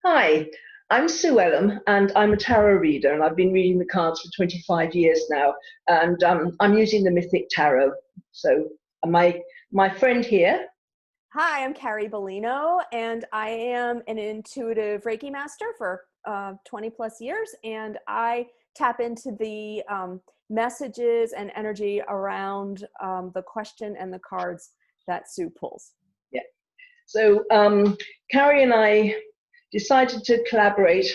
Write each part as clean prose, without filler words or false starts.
Hi, I'm Sue Ellam, and I'm a tarot reader, and I've been reading the cards for 25 years now, and I'm using the Mythic Tarot. So my friend here. Hi, I'm Carrie Beleno, and I am an intuitive Reiki master for 20 plus years, and I tap into the messages and energy around the question and the cards that Sue pulls. Yeah. So Carrie and I decided to collaborate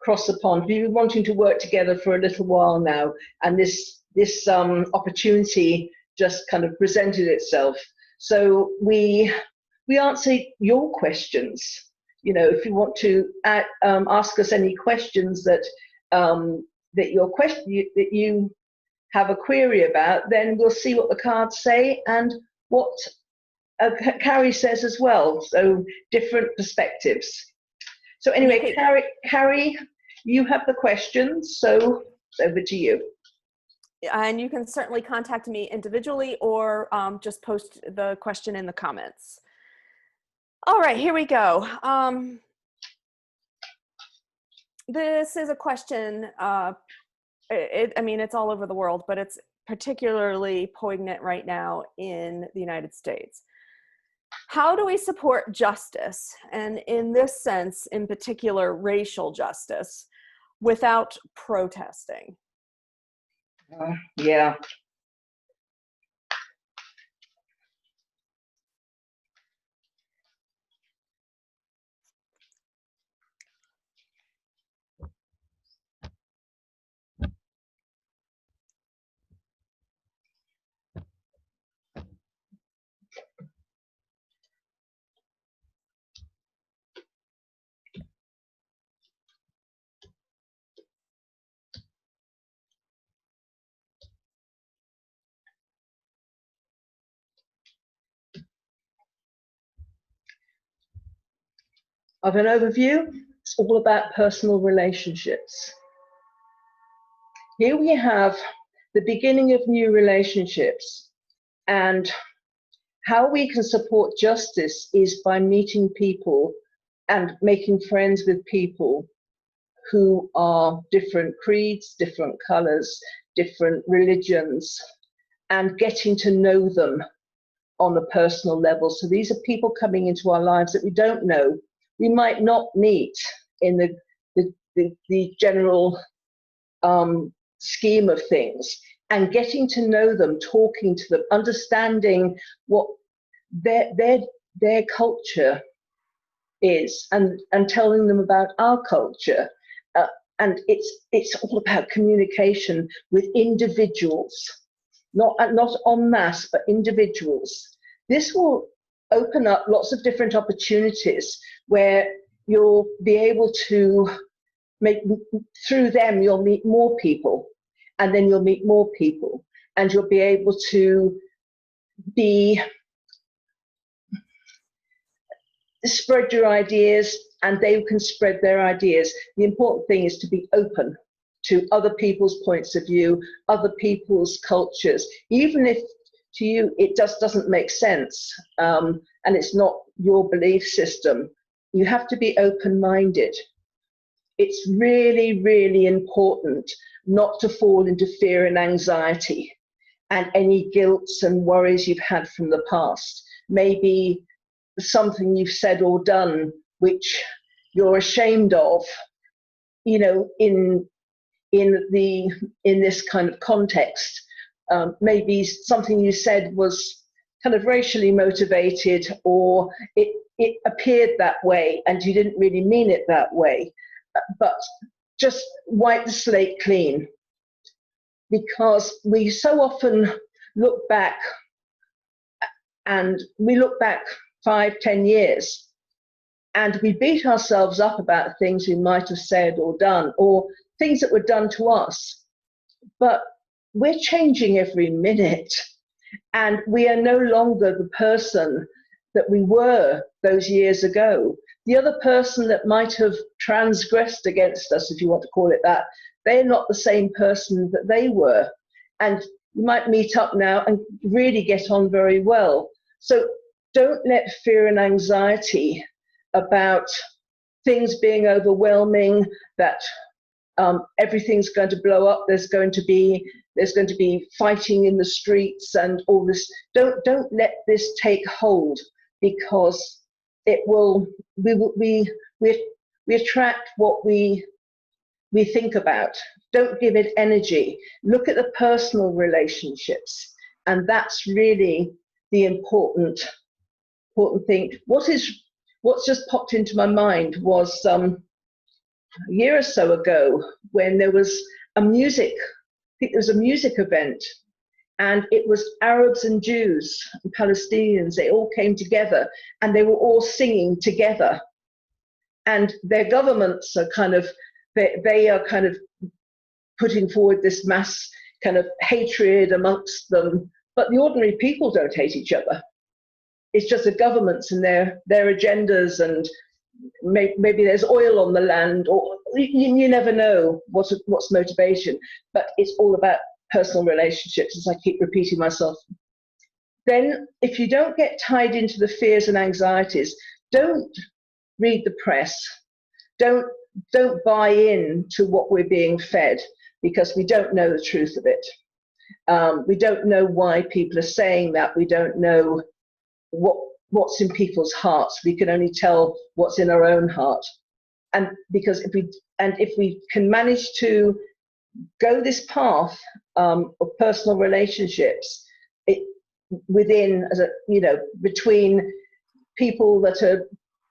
across the pond. We've been wanting to work together for a little while now, and this opportunity just kind of presented itself. So we answer your questions. You know, if you want to ask us any questions that you have a query about, then we'll see what the cards say and what Carrie says as well. So different perspectives. So anyway, Carrie, you have the questions, so it's over to you. And you can certainly contact me individually or just post the question in the comments. All right, here we go. This is a question, I mean, it's all over the world, but it's particularly poignant right now in the United States. How do we support justice, and in this sense, in particular, racial justice, without protesting? Yeah. Of an overview, it's all about personal relationships. Here we have the beginning of new relationships, and how we can support justice is by meeting people and making friends with people who are different creeds, different colors, different religions, and getting to know them on a personal level. So these are people coming into our lives that we don't know. We might not meet in the general scheme of things, and getting to know them, talking to them, understanding what their culture is, and telling them about our culture. And it's all about communication with individuals, not en masse, but individuals. This will open up lots of different opportunities where you'll be able to through them, you'll meet more people, and then you'll meet more people, and you'll be able to spread your ideas, and they can spread their ideas. The important thing is to be open to other people's points of view, other people's cultures, even if to you it just doesn't make sense, and it's not your belief system. You have to be open-minded. It's really, really important not to fall into fear and anxiety and any guilts and worries you've had from the past. Maybe something you've said or done which you're ashamed of, you know, in this kind of context. Maybe something you said was kind of racially motivated, or it appeared that way and you didn't really mean it that way. But just wipe the slate clean, because we so often look back, and we look back 5-10 years, and we beat ourselves up about things we might have said or done, or things that were done to us. But we're changing every minute, and we are no longer the person that we were those years ago. The other person that might have transgressed against us, if you want to call it that, they're not the same person that they were. And you might meet up now and really get on very well. So don't let fear and anxiety about things being overwhelming, that everything's going to blow up. There's going to be fighting in the streets and all this. Don't let this take hold, because it will. We attract what we think about. Don't give it energy. Look at the personal relationships, and that's really the important thing. What's just popped into my mind was a year or so ago when there was a music event, and it was Arabs and Jews and Palestinians. They all came together and they were all singing together. And their governments are they are kind of putting forward this mass kind of hatred amongst them, but the ordinary people don't hate each other. It's just the governments and their agendas, and maybe there's oil on the land, or you never know what's motivation, but it's all about personal relationships, as I keep repeating myself. Then if you don't get tied into the fears and anxieties, don't read the press, don't buy in to what we're being fed, because we don't know the truth of it. We don't know why people are saying that. We don't know what's in people's hearts. We can only tell what's in our own heart. And because if we can manage to go this path of personal relationships, between people that are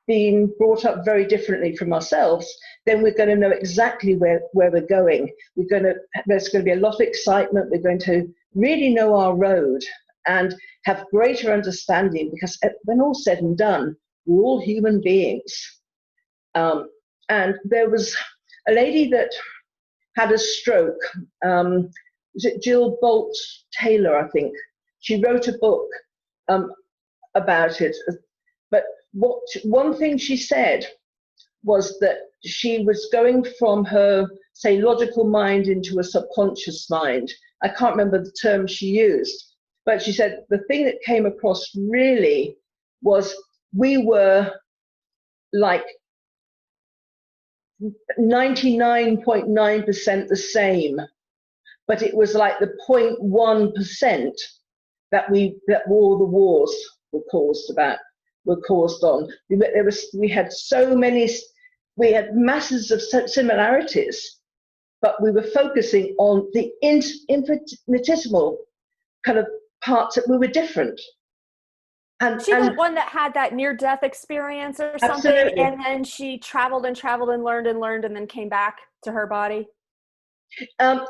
being brought up very differently from ourselves, then we're going to know exactly where we're going. There's going to be a lot of excitement. We're going to really know our road and have greater understanding, because when all's said and done, we're all human beings. And there was a lady that had a stroke. Was it Jill Bolt Taylor, I think? She wrote a book about it. But one thing she said was that she was going from her, say, logical mind into a subconscious mind. I can't remember the term she used, but she said the thing that came across really was we were like 99.9% the same, but it was like the 0.1% that all the wars were caused on. We had masses of similarities, but we were focusing on the infinitesimal kind of parts that we were different. And she was one that had that near-death experience or something, absolutely. And then she traveled and learned and then came back to her body. No,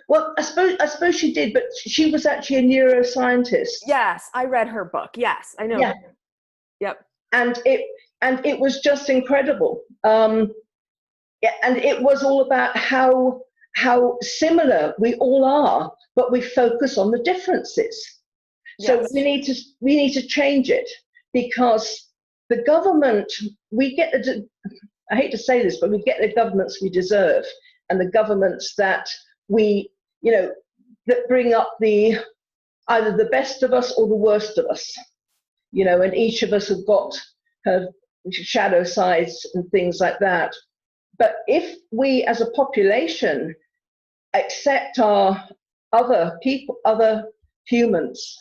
well, I suppose she did, but she was actually a neuroscientist. Yes, I read her book. Yes, I know. Yeah. Yep. And it was just incredible. And it was all about how similar we all are, but we focus on the differences. So yes. we need to change it, because the government, I hate to say this, but we get the governments we deserve, and the governments that that bring up either the best of us or the worst of us, and each of us have got her shadow sides and things like that. But if we as a population accept our other humans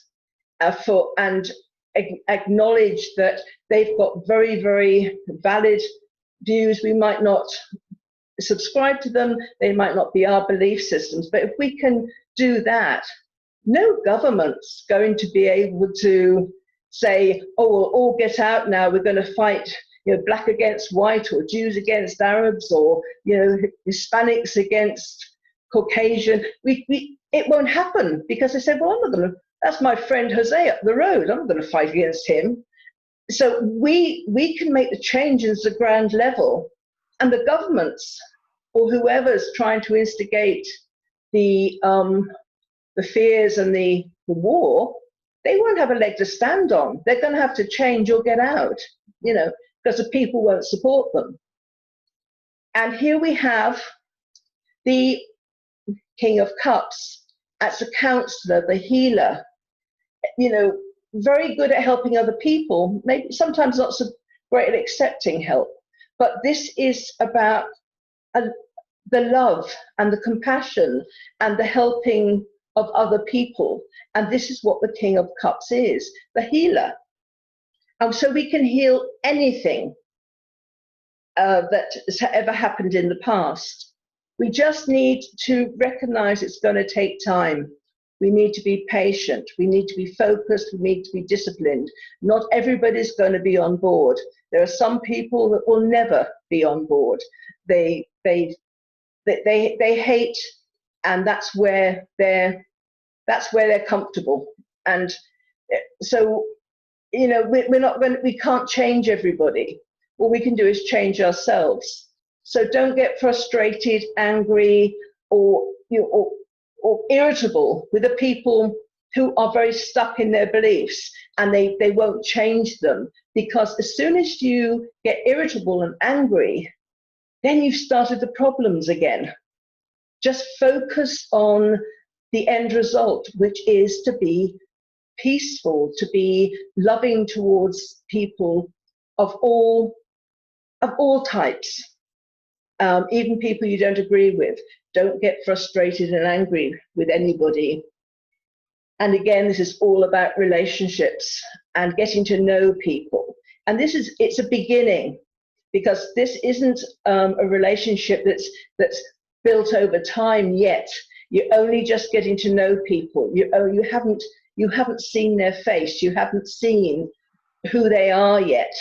and acknowledge that they've got very, very valid views, we might not subscribe to them, they might not be our belief systems, but if we can do that, no government's going to be able to say, oh, we'll all get out now, we're going to fight black against white, or Jews against Arabs, or Hispanics against Caucasian. It won't happen, because they said, well, that's my friend Jose up the road, I'm not going to fight against him. So we can make the changes at the ground level, and the governments or whoever's trying to instigate the fears and the war, they won't have a leg to stand on. They're going to have to change or get out, because the people won't support them. And here we have the King of Cups as a counselor, the healer, very good at helping other people, maybe sometimes not so great at accepting help. But this is about the love and the compassion and the helping of other people. And this is what the King of Cups is, the healer. And so we can heal anything that has ever happened in the past. We just need to recognize it's going to take time. We need to be patient. We need to be focused. We need to be disciplined. Not everybody's going to be on board. There are some people that will never be on board. They hate, and that's where they're comfortable. And so, you know, we can't change everybody. What we can do is change ourselves. So don't get frustrated, angry, or irritable with the people who are very stuck in their beliefs and they won't change them. Because as soon as you get irritable and angry, then you've started the problems again. Just focus on the end result, which is to be peaceful, to be loving towards people of all types, even people you don't agree with. Don't get frustrated and angry with anybody. And again, this is all about relationships and getting to know people. And it's a beginning, because this isn't a relationship that's built over time yet. You're only just getting to know people. You haven't seen their face. You haven't seen who they are yet.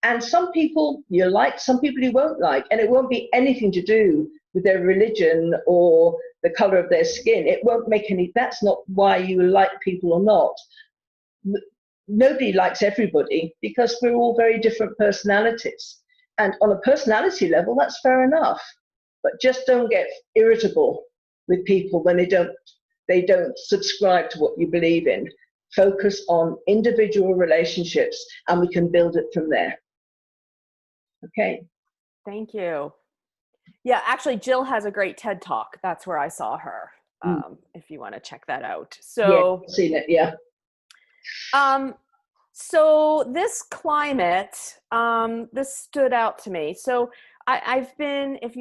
And some people you like, some people you won't like, and it won't be anything to do with their religion or the color of their skin. It won't make any, that's not why you like people or not. Nobody likes everybody, because we're all very different personalities. And on a personality level, that's fair enough. But just don't get irritable with people when they don't subscribe to what you believe in. Focus on individual relationships, and we can build it from there. Okay. Thank you. Yeah, actually, Jill has a great TED Talk. That's where I saw her, if you want to check that out. So, yeah, I've seen it, yeah. So this climate, this stood out to me. So I've been, if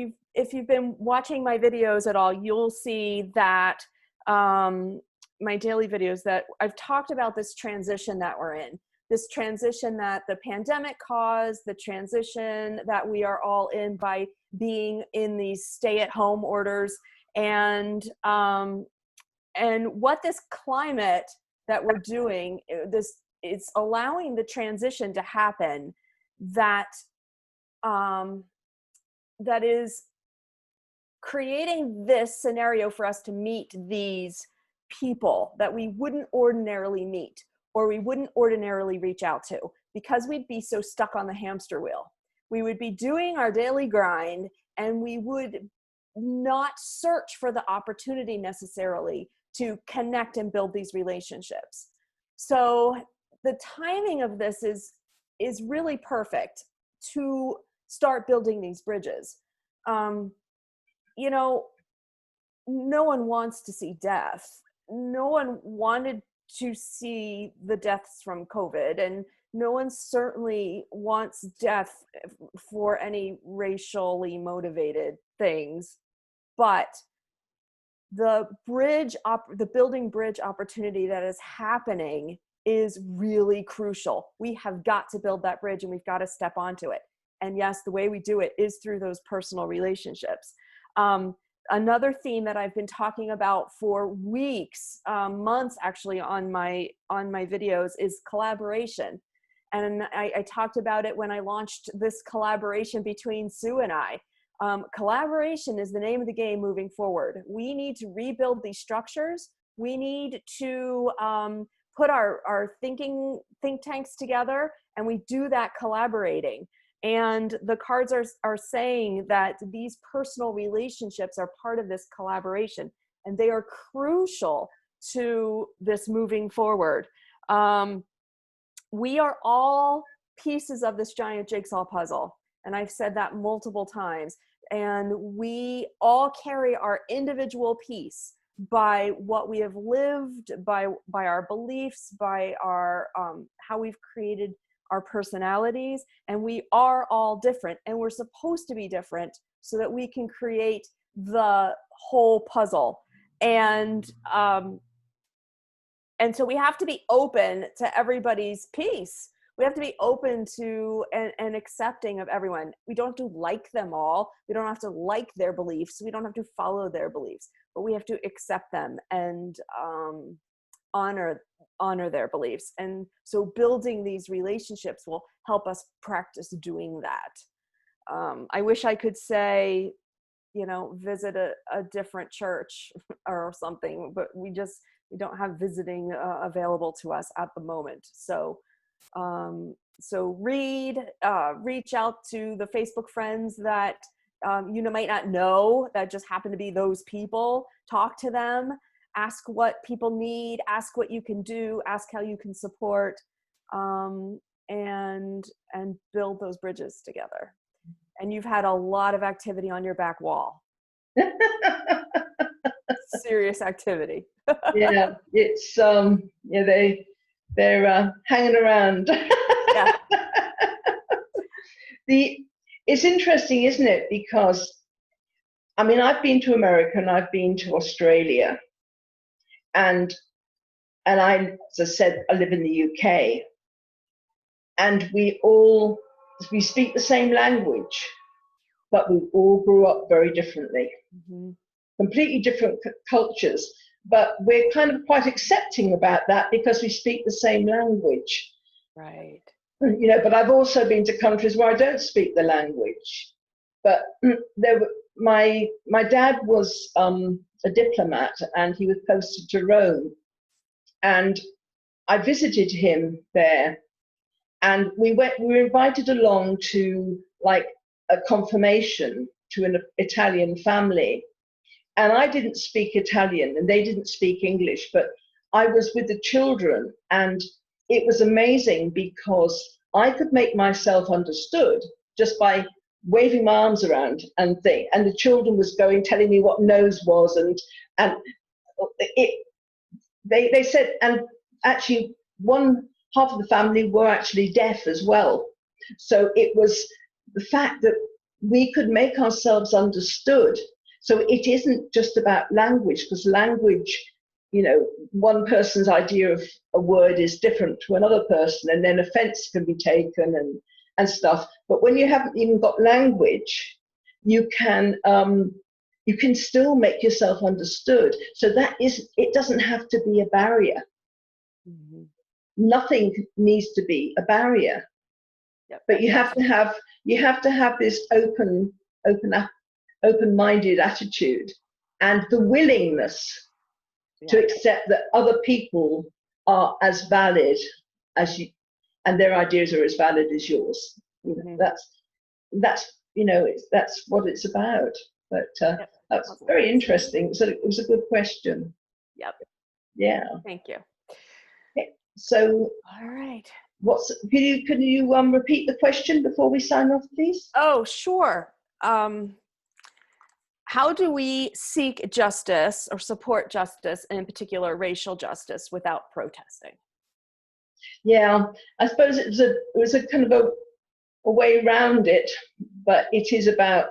you've been watching my videos at all, you'll see that my daily videos, that I've talked about this transition that we're in. This transition that the pandemic caused, the transition that we are all in by being in these stay-at-home orders, and what this climate that we're doing, it's allowing the transition to happen that that is creating this scenario for us to meet these people that we wouldn't ordinarily meet, or we wouldn't ordinarily reach out to, because we'd be so stuck on the hamster wheel. We would be doing our daily grind, and we would not search for the opportunity necessarily to connect and build these relationships. So the timing of this is really perfect to start building these bridges. You know, no one wants to see death. No one wanted to see the deaths from COVID, and no one certainly wants death for any racially motivated things. But the building bridge opportunity that is happening is really crucial. We have got to build that bridge, and we've got to step onto it. And yes, the way we do it is through those personal relationships. Another theme that I've been talking about for weeks, months actually, on my videos is collaboration. And I talked about it when I launched this collaboration between Sue and I. Collaboration is the name of the game moving forward. We need to rebuild these structures. We need to put our think tanks together, and we do that collaborating. And the cards are saying that these personal relationships are part of this collaboration, and they are crucial to this moving forward. We are all pieces of this giant jigsaw puzzle, and I've said that multiple times. And we all carry our individual piece by what we have lived, by our beliefs, by our how we've created our personalities, and we are all different, and we're supposed to be different so that we can create the whole puzzle. And so we have to be open to everybody's piece. We have to be open to and accepting of everyone. We don't have to like them all. We don't have to like their beliefs. We don't have to follow their beliefs, but we have to accept them and honor their beliefs. And so building these relationships will help us practice doing that. I wish I could say, visit a different church or something, but we don't have visiting available to us at the moment. So reach out to the Facebook friends that might not know, that just happen to be those people. Talk to them, ask what people need, ask what you can do, ask how you can support, and build those bridges together. And you've had a lot of activity on your back wall. Serious activity. Yeah, it's they're hanging around. Yeah. It's interesting, isn't it? Because I've been to America and I've been to Australia, and I, as I said, I live in the UK, and we speak the same language, but we all grew up very differently. Mm-hmm. Completely different cultures, but we're kind of quite accepting about that because we speak the same language. Right. But I've also been to countries where I don't speak the language. But my dad was a diplomat, and he was posted to Rome, and I visited him there, and we were invited along to like a confirmation to an Italian family. And I didn't speak Italian and they didn't speak English, but I was with the children, and it was amazing because I could make myself understood just by waving my arms around and the children was telling me what nose was, and they said, and actually one half of the family were actually deaf as well. So it was the fact that we could make ourselves understood. So it isn't just about language, because language, one person's idea of a word is different to another person, and then offense can be taken and stuff. But when you haven't even got language, you can still make yourself understood. So it doesn't have to be a barrier. Mm-hmm. Nothing needs to be a barrier. Yep. But you have to have this open-minded attitude and the willingness to accept that other people are as valid as you, and their ideas are as valid as yours. Mm-hmm. That's what it's about. But that's very interesting. So it was a good question. Yep. Yeah. Thank you. Okay. So. All right. Can you repeat the question before we sign off, please? Oh, sure. How do we seek justice or support justice, and in particular racial justice, without protesting? Yeah, I suppose it was a kind of a way around it, but it is about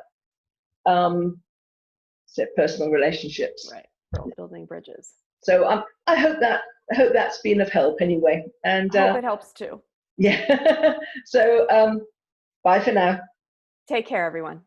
personal relationships. Right, building bridges. So I hope that's been of help anyway. And I hope it helps too. Yeah. So bye for now. Take care, everyone.